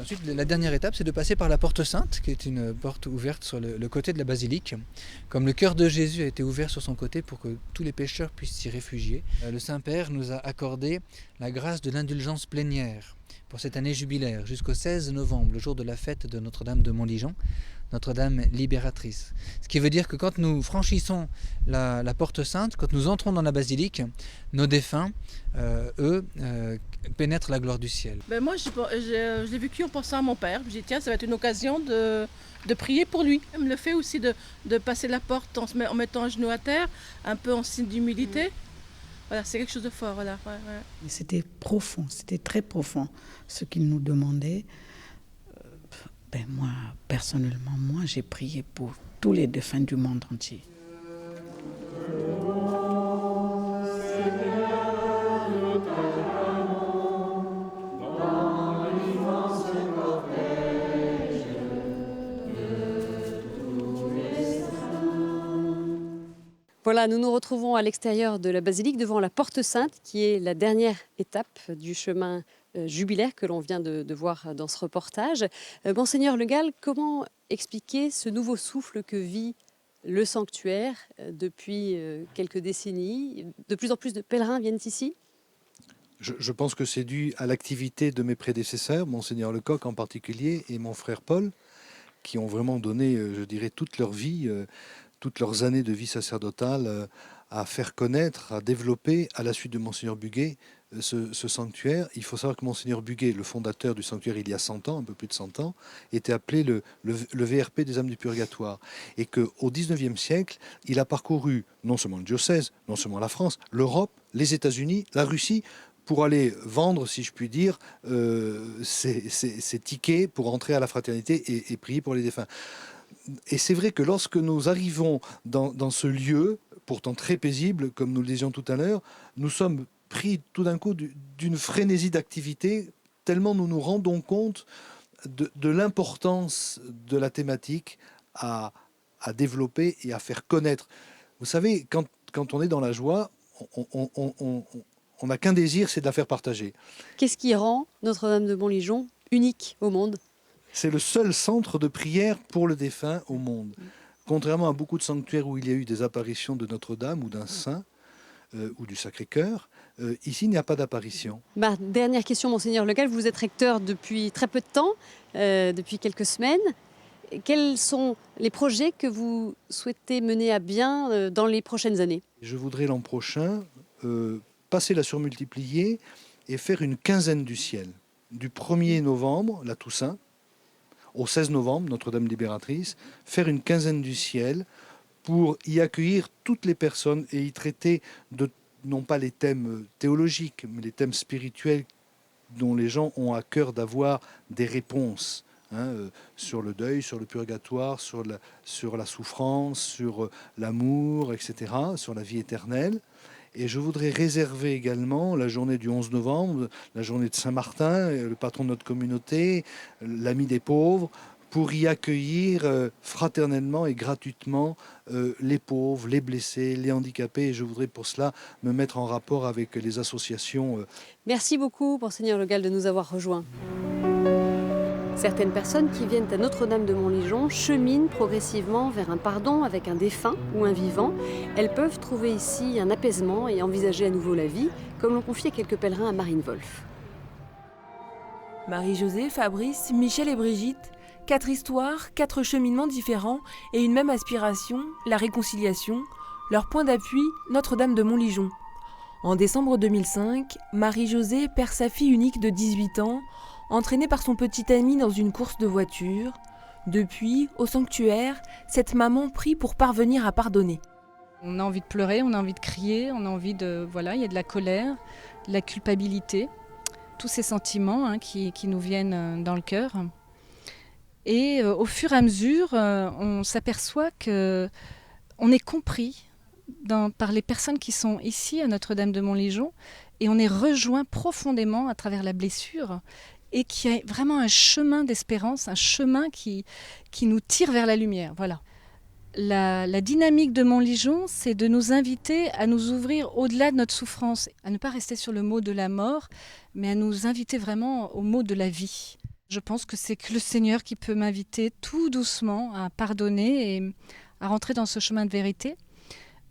Ensuite, la dernière étape, c'est de passer par la porte sainte, qui est une porte ouverte sur le côté de la basilique. Comme le cœur de Jésus a été ouvert sur son côté pour que tous les pécheurs puissent s'y réfugier, le Saint-Père nous a accordé la grâce de l'indulgence plénière pour cette année jubilaire, jusqu'au 16 novembre, le jour de la fête de Notre-Dame de Montligeon, Notre-Dame libératrice. Ce qui veut dire que quand nous franchissons la porte sainte, quand nous entrons dans la basilique, nos défunts, eux, pénètrent la gloire du ciel. Ben moi, je l'ai vécu en pensant à mon père. Je me dis, tiens, ça va être une occasion de prier pour lui. Le fait aussi de passer la porte en mettant un genou à terre, un peu en signe d'humilité. Voilà, c'est quelque chose de fort. Voilà. Ouais. C'était profond, c'était très profond ce qu'il nous demandait. Moi, personnellement, j'ai prié pour tous les défunts du monde entier. Voilà, nous nous retrouvons à l'extérieur de la basilique, devant la porte sainte, qui est la dernière étape du chemin jubilaire que l'on vient de voir dans ce reportage. Monseigneur Le Gall, comment expliquer ce nouveau souffle que vit le sanctuaire depuis quelques décennies? De plus en plus de pèlerins viennent ici? Je pense que c'est dû à l'activité de mes prédécesseurs, Monseigneur Lecoq en particulier, et mon frère Paul, qui ont vraiment donné, je dirais, toute leur vie toutes leurs années de vie sacerdotale à faire connaître, à développer, à la suite de Monseigneur Buguet, ce sanctuaire. Il faut savoir que Monseigneur Buguet, le fondateur du sanctuaire il y a 100 ans, un peu plus de 100 ans, était appelé le VRP des âmes du purgatoire. Et qu'au XIXe siècle, il a parcouru non seulement le diocèse, non seulement la France, l'Europe, les États-Unis, la Russie, pour aller vendre, si je puis dire, ses tickets pour entrer à la fraternité et prier pour les défunts. Et c'est vrai que lorsque nous arrivons dans ce lieu, pourtant très paisible, comme nous le disions tout à l'heure, nous sommes pris tout d'un coup d'une frénésie d'activité, tellement nous nous rendons compte de l'importance de la thématique à développer et à faire connaître. Vous savez, quand on est dans la joie, on n'a qu'un désir, c'est de la faire partager. Qu'est-ce qui rend Notre-Dame de Montligeon unique au monde? C'est le seul centre de prière pour le défunt au monde. Contrairement à beaucoup de sanctuaires où il y a eu des apparitions de Notre-Dame ou d'un saint ou du Sacré-Cœur, ici il n'y a pas d'apparition. Dernière question, Monseigneur Legal, vous êtes recteur depuis très peu de temps, depuis quelques semaines. Quels sont les projets que vous souhaitez mener à bien dans les prochaines années? Je voudrais l'an prochain passer la surmultiplier et faire une quinzaine du ciel. Du 1er novembre, la Toussaint, au 16 novembre, Notre-Dame libératrice, faire une quinzaine du ciel pour y accueillir toutes les personnes et y traiter non pas les thèmes théologiques, mais les thèmes spirituels dont les gens ont à cœur d'avoir des réponses. Sur le deuil, sur le purgatoire, sur la souffrance, sur l'amour, etc., sur la vie éternelle. Et je voudrais réserver également la journée du 11 novembre, la journée de Saint-Martin, le patron de notre communauté, l'ami des pauvres, pour y accueillir fraternellement et gratuitement les pauvres, les blessés, les handicapés. Et je voudrais pour cela me mettre en rapport avec les associations. Merci beaucoup, Monseigneur Legal, de nous avoir rejoints. Certaines personnes qui viennent à Notre-Dame de Montligeon cheminent progressivement vers un pardon avec un défunt ou un vivant. Elles peuvent trouver ici un apaisement et envisager à nouveau la vie, comme l'ont confié quelques pèlerins à Marienwolf. Marie-Josée, Fabrice, Michel et Brigitte, 4 histoires, 4 cheminements différents et une même aspiration, la réconciliation. Leur point d'appui, Notre-Dame de Montligeon. En décembre 2005, Marie-Josée perd sa fille unique de 18 ans, entraînée par son petit ami dans une course de voiture. Depuis, au sanctuaire, cette maman prie pour parvenir à pardonner. On a envie de pleurer, on a envie de crier, on a envie de... Voilà, il y a de la colère, de la culpabilité, tous ces sentiments qui nous viennent dans le cœur. Et au fur et à mesure, on s'aperçoit qu'on est compris par les personnes qui sont ici à Notre-Dame de Montligeon et on est rejoint profondément à travers la blessure et qui a vraiment un chemin d'espérance, un chemin qui nous tire vers la lumière. Voilà. La dynamique de Montligeon, c'est de nous inviter à nous ouvrir au-delà de notre souffrance, à ne pas rester sur le mot de la mort, mais à nous inviter vraiment au mot de la vie. Je pense que c'est que le Seigneur qui peut m'inviter tout doucement à pardonner et à rentrer dans ce chemin de vérité.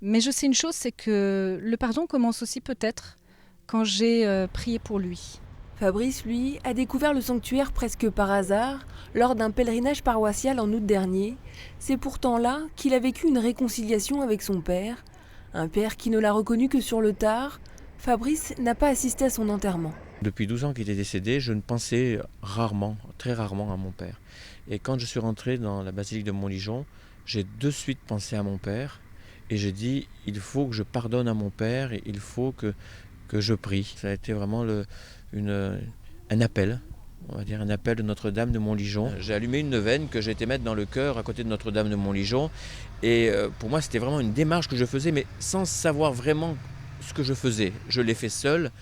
Mais je sais une chose, c'est que le pardon commence aussi peut-être quand j'ai prié pour lui. Fabrice, lui, a découvert le sanctuaire presque par hasard lors d'un pèlerinage paroissial en août dernier. C'est pourtant là qu'il a vécu une réconciliation avec son père. Un père qui ne l'a reconnu que sur le tard. Fabrice n'a pas assisté à son enterrement. Depuis 12 ans qu'il est décédé, je ne pensais rarement, très rarement à mon père. Et quand je suis rentré dans la basilique de Montligeon, j'ai de suite pensé à mon père. Et j'ai dit, il faut que je pardonne à mon père et il faut que je prie. Ça a été vraiment un appel, on va dire un appel de Notre-Dame de Montligeon. J'ai allumé une neuvaine que j'ai été mettre dans le chœur à côté de Notre-Dame de Montligeon. Et pour moi, c'était vraiment une démarche que je faisais, mais sans savoir vraiment ce que je faisais. Je l'ai fait seul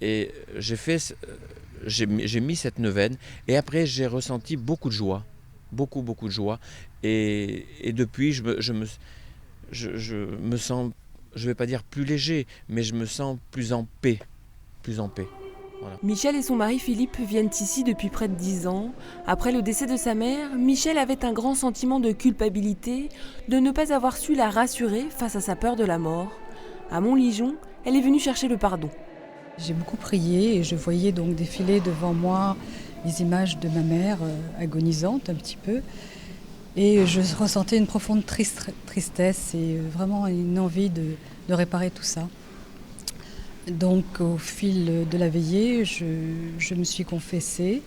et j'ai mis cette neuvaine. Et après, j'ai ressenti beaucoup de joie, beaucoup de joie. Et depuis, je me sens, je ne vais pas dire plus léger, mais je me sens plus en paix. Voilà. Michel et son mari Philippe viennent ici depuis près de 10 ans. Après le décès de sa mère, Michel avait un grand sentiment de culpabilité de ne pas avoir su la rassurer face à sa peur de la mort. À Montligeon, elle est venue chercher le pardon. J'ai beaucoup prié et je voyais donc défiler devant moi les images de ma mère agonisante un petit peu. Et je ressentais une profonde tristesse et vraiment une envie de réparer tout ça. Donc au fil de la veillée, je me suis confessée.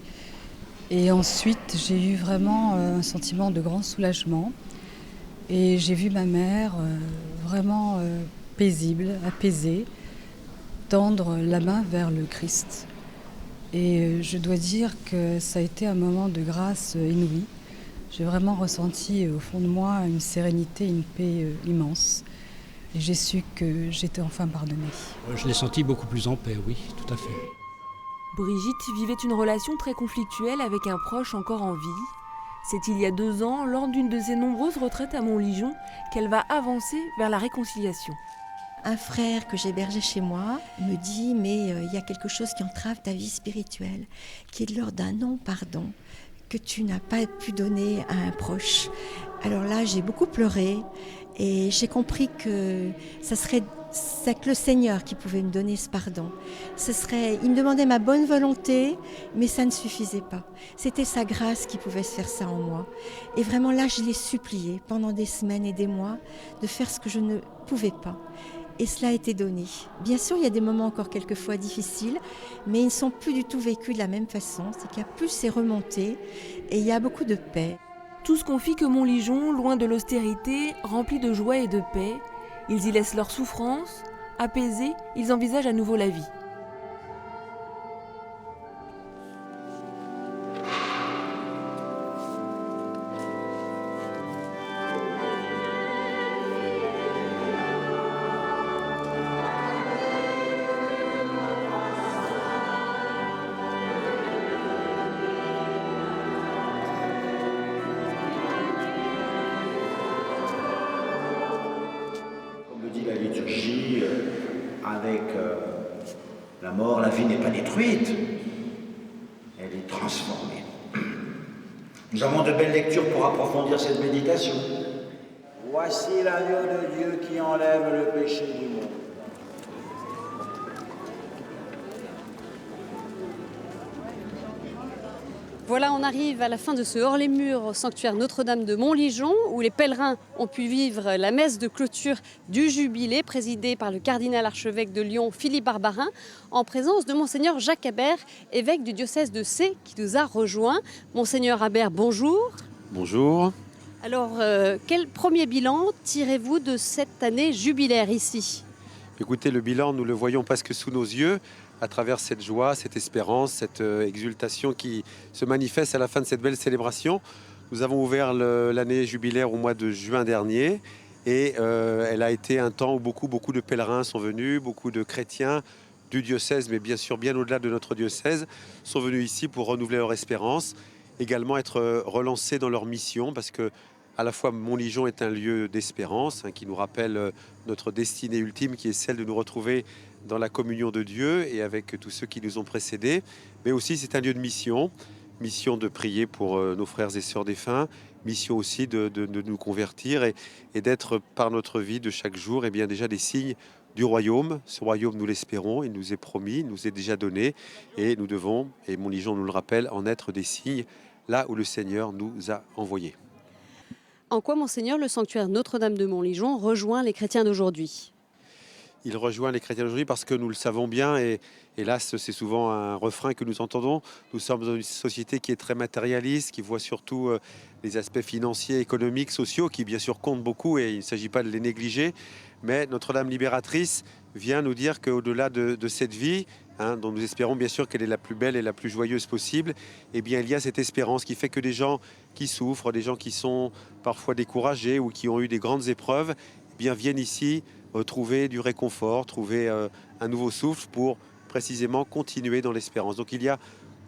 Et ensuite, j'ai eu vraiment un sentiment de grand soulagement. Et j'ai vu ma mère vraiment paisible, apaisée, tendre la main vers le Christ. Et je dois dire que ça a été un moment de grâce inouïe. J'ai vraiment ressenti au fond de moi une sérénité, une paix immense. Et j'ai su que j'étais enfin pardonnée. Je l'ai senti beaucoup plus en paix, oui, tout à fait. Brigitte vivait une relation très conflictuelle avec un proche encore en vie. C'est il y a 2 ans, lors d'une de ses nombreuses retraites à Montligeon, qu'elle va avancer vers la réconciliation. Un frère que j'hébergeais chez moi me dit « mais il y a quelque chose qui entrave ta vie spirituelle, qui est de l'ordre d'un non-pardon que tu n'as pas pu donner à un proche ». Alors là, j'ai beaucoup pleuré et j'ai compris que c'est que le Seigneur qui pouvait me donner ce pardon. Il me demandait ma bonne volonté, mais ça ne suffisait pas. C'était sa grâce qui pouvait se faire ça en moi. Et vraiment là, je l'ai supplié pendant des semaines et des mois de faire ce que je ne pouvais pas. Et cela a été donné. Bien sûr, il y a des moments encore quelquefois difficiles, mais ils ne sont plus du tout vécus de la même façon. C'est qu'il y a plus ces remontées et il y a beaucoup de paix. Tous confient que Montligeon, loin de l'austérité, rempli de joie et de paix, ils y laissent leur souffrance, apaisés, ils envisagent à nouveau la vie. La liturgie, avec la mort, la vie n'est pas détruite, elle est transformée. Nous avons de belles lectures pour approfondir cette méditation. Voici l'agneau de Dieu qui enlève le péché du monde. Voilà, on arrive à la fin de ce hors-les-murs au sanctuaire Notre-Dame de Montligeon, où les pèlerins ont pu vivre la messe de clôture du Jubilé, présidée par le cardinal archevêque de Lyon, Philippe Barbarin, en présence de Monseigneur Jacques Habert, évêque du diocèse de Sées, qui nous a rejoints. Monseigneur Habert, bonjour. Bonjour. Alors, quel premier bilan tirez-vous de cette année jubilaire ici? Écoutez, le bilan, nous le voyons presque sous nos yeux, à travers cette joie, cette espérance, cette exultation qui se manifeste à la fin de cette belle célébration. Nous avons ouvert l'année jubilaire au mois de juin dernier et elle a été un temps où beaucoup de pèlerins sont venus, beaucoup de chrétiens du diocèse, mais bien sûr bien au-delà de notre diocèse, sont venus ici pour renouveler leur espérance, également être relancés dans leur mission, parce que à la fois Montligeon est un lieu d'espérance qui nous rappelle notre destinée ultime, qui est celle de nous retrouver dans la communion de Dieu et avec tous ceux qui nous ont précédés, mais aussi c'est un lieu de mission de prier pour nos frères et sœurs défunts, mission aussi de nous convertir et d'être par notre vie de chaque jour et bien déjà des signes du royaume. Ce royaume, nous l'espérons, il nous est promis, il nous est déjà donné et nous devons, et Montligeon nous le rappelle, en être des signes là où le Seigneur nous a envoyés. En quoi, Monseigneur, le sanctuaire Notre-Dame de Montligeon rejoint les chrétiens d'aujourd'hui? Il rejoint les chrétiens d'aujourd'hui parce que nous le savons bien, et hélas, c'est souvent un refrain que nous entendons. Nous sommes dans une société qui est très matérialiste, qui voit surtout les aspects financiers, économiques, sociaux, qui bien sûr comptent beaucoup et il ne s'agit pas de les négliger. Mais Notre-Dame libératrice vient nous dire qu'au-delà de cette vie, dont nous espérons bien sûr qu'elle est la plus belle et la plus joyeuse possible, eh bien il y a cette espérance qui fait que des gens qui souffrent, des gens qui sont parfois découragés ou qui ont eu des grandes épreuves, eh bien viennent ici trouver du réconfort, trouver un nouveau souffle pour précisément continuer dans l'espérance. Donc il y a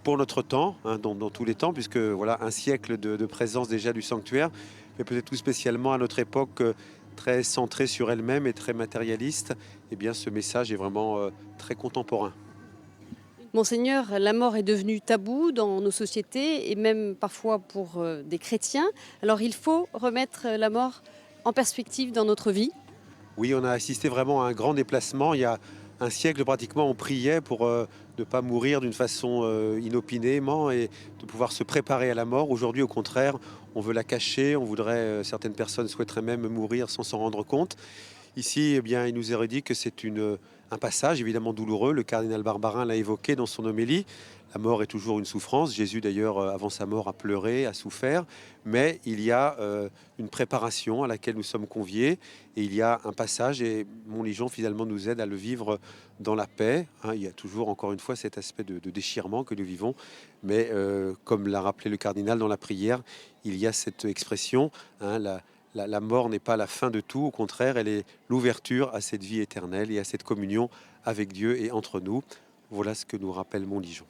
pour notre temps, dans tous les temps, puisque voilà un siècle de présence déjà du sanctuaire, mais peut-être tout spécialement à notre époque très centrée sur elle-même et très matérialiste, eh bien ce message est vraiment très contemporain. Monseigneur, la mort est devenue tabou dans nos sociétés et même parfois pour des chrétiens. Alors il faut remettre la mort en perspective dans notre vie. Oui, on a assisté vraiment à un grand déplacement. Il y a un siècle pratiquement, on priait pour ne pas mourir d'une façon inopinément et de pouvoir se préparer à la mort. Aujourd'hui, au contraire, on veut la cacher, on voudrait, certaines personnes souhaiteraient même mourir sans s'en rendre compte. Ici, eh bien, il nous est dit que c'est un passage évidemment douloureux. Le cardinal Barbarin l'a évoqué dans son homélie. La mort est toujours une souffrance. Jésus, d'ailleurs, avant sa mort, a pleuré, a souffert. Mais il y a une préparation à laquelle nous sommes conviés. Et il y a un passage, et Montligeon, finalement, nous aide à le vivre dans la paix. Il y a toujours, encore une fois, cet aspect de déchirement que nous vivons. Mais comme l'a rappelé le cardinal dans la prière, il y a cette expression, la mort n'est pas la fin de tout. Au contraire, elle est l'ouverture à cette vie éternelle et à cette communion avec Dieu et entre nous. Voilà ce que nous rappelle Montligeon.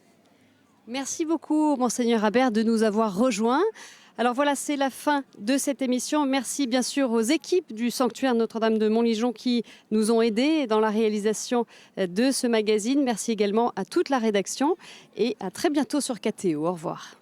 Merci beaucoup, Monseigneur Habert, de nous avoir rejoints. Alors voilà, c'est la fin de cette émission. Merci bien sûr aux équipes du sanctuaire Notre-Dame de Montligeon qui nous ont aidés dans la réalisation de ce magazine. Merci également à toute la rédaction et à très bientôt sur KTO. Au revoir.